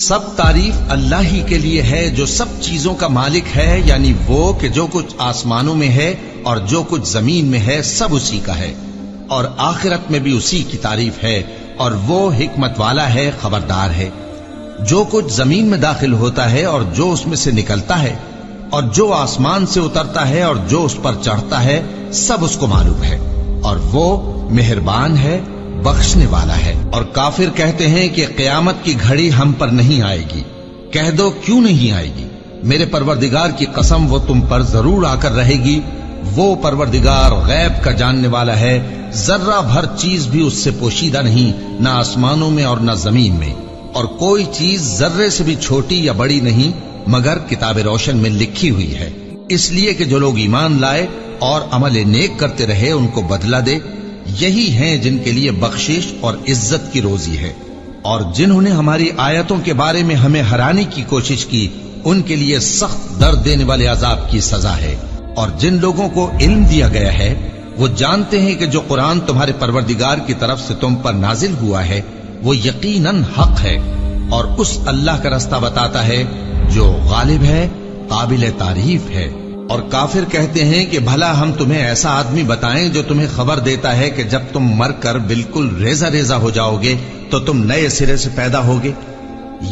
سب تعریف اللہ ہی کے لیے ہے جو سب چیزوں کا مالک ہے، یعنی وہ کہ جو کچھ آسمانوں میں ہے اور جو کچھ زمین میں ہے سب اسی کا ہے، اور آخرت میں بھی اسی کی تعریف ہے، اور وہ حکمت والا ہے، خبردار ہے۔ جو کچھ زمین میں داخل ہوتا ہے اور جو اس میں سے نکلتا ہے اور جو آسمان سے اترتا ہے اور جو اس پر چڑھتا ہے سب اس کو معلوم ہے، اور وہ مہربان ہے، بخشنے والا ہے۔ اور کافر کہتے ہیں کہ قیامت کی گھڑی ہم پر نہیں آئے گی۔ کہہ دو کیوں نہیں آئے گی؟ میرے پروردگار کی قسم وہ تم پر ضرور آ کر رہے گی۔ وہ پروردگار غیب کا جاننے والا ہے، ذرہ بھر چیز بھی اس سے پوشیدہ نہیں، نہ آسمانوں میں اور نہ زمین میں، اور کوئی چیز ذرے سے بھی چھوٹی یا بڑی نہیں مگر کتاب روشن میں لکھی ہوئی ہے، اس لیے کہ جو لوگ ایمان لائے اور عمل نیک کرتے رہے ان کو بدلہ دے۔ یہی ہیں جن کے لیے بخشش اور عزت کی روزی ہے، اور جنہوں نے ہماری آیتوں کے بارے میں ہمیں ہرانے کی کوشش کی ان کے لیے سخت درد دینے والے عذاب کی سزا ہے۔ اور جن لوگوں کو علم دیا گیا ہے وہ جانتے ہیں کہ جو قرآن تمہارے پروردگار کی طرف سے تم پر نازل ہوا ہے وہ یقیناً حق ہے، اور اس اللہ کا رستہ بتاتا ہے جو غالب ہے، قابل تعریف ہے۔ اور کافر کہتے ہیں کہ بھلا ہم تمہیں ایسا آدمی بتائیں جو تمہیں خبر دیتا ہے کہ جب تم مر کر بالکل ریزہ ریزہ ہو جاؤ گے تو تم نئے سرے سے پیدا ہوگے؟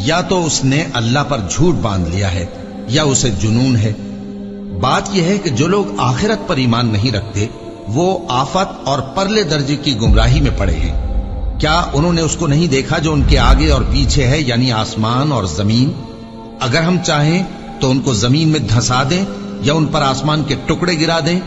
یا تو اس نے اللہ پر جھوٹ باندھ لیا ہے یا اسے جنون ہے۔ بات یہ ہے کہ جو لوگ آخرت پر ایمان نہیں رکھتے وہ آفت اور پرلے درجے کی گمراہی میں پڑے ہیں۔ کیا انہوں نے اس کو نہیں دیکھا جو ان کے آگے اور پیچھے ہے، یعنی آسمان اور زمین؟ اگر ہم چاہیں تو ان کو زمین میں دھسا دیں یا ان پر آسمان کے ٹکڑے گرا دیں،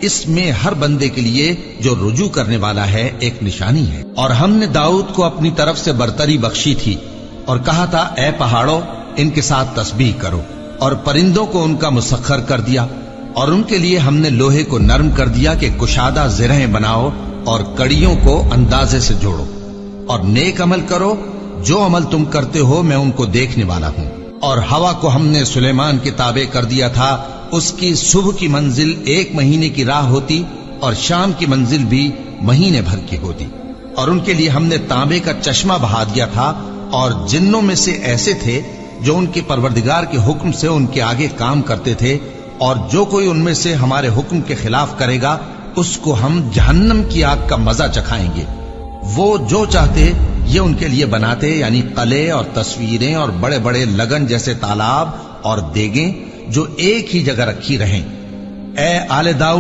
اس میں ہر بندے کے لیے جو رجوع کرنے والا ہے ایک نشانی ہے۔ اور ہم نے داؤد کو اپنی طرف سے برتری بخشی تھی اور کہا تھا اے پہاڑوں ان کے ساتھ تسبیح کرو، اور پرندوں کو ان کا مسخر کر دیا، اور ان کے لیے ہم نے لوہے کو نرم کر دیا کہ کشادہ زرہیں بناؤ اور کڑیوں کو اندازے سے جوڑو، اور نیک عمل کرو، جو عمل تم کرتے ہو میں ان کو دیکھنے والا ہوں۔ اور ہوا کو ہم نے سلیمان کے تابع کر دیا تھا، اس کی صبح کی منزل 1 مہینے کی راہ ہوتی اور شام کی منزل بھی مہینے بھر کی ہوتی۔ اور ان کے لیے ہم نے تانبے کا چشمہ بہا دیا تھا، اور جنوں میں سے ایسے تھے جو ان کے پروردگار کے حکم سے ان کے آگے کام کرتے تھے، اور جو کوئی ان میں سے ہمارے حکم کے خلاف کرے گا اس کو ہم جہنم کی آگ کا مزہ چکھائیں گے۔ وہ جو چاہتے یہ ان کے لیے بناتے، یعنی قلعے اور تصویریں اور بڑے بڑے لگن جیسے تالاب اور دیگیں جو ایک ہی جگہ رکھی رہیں۔ اے آل داؤد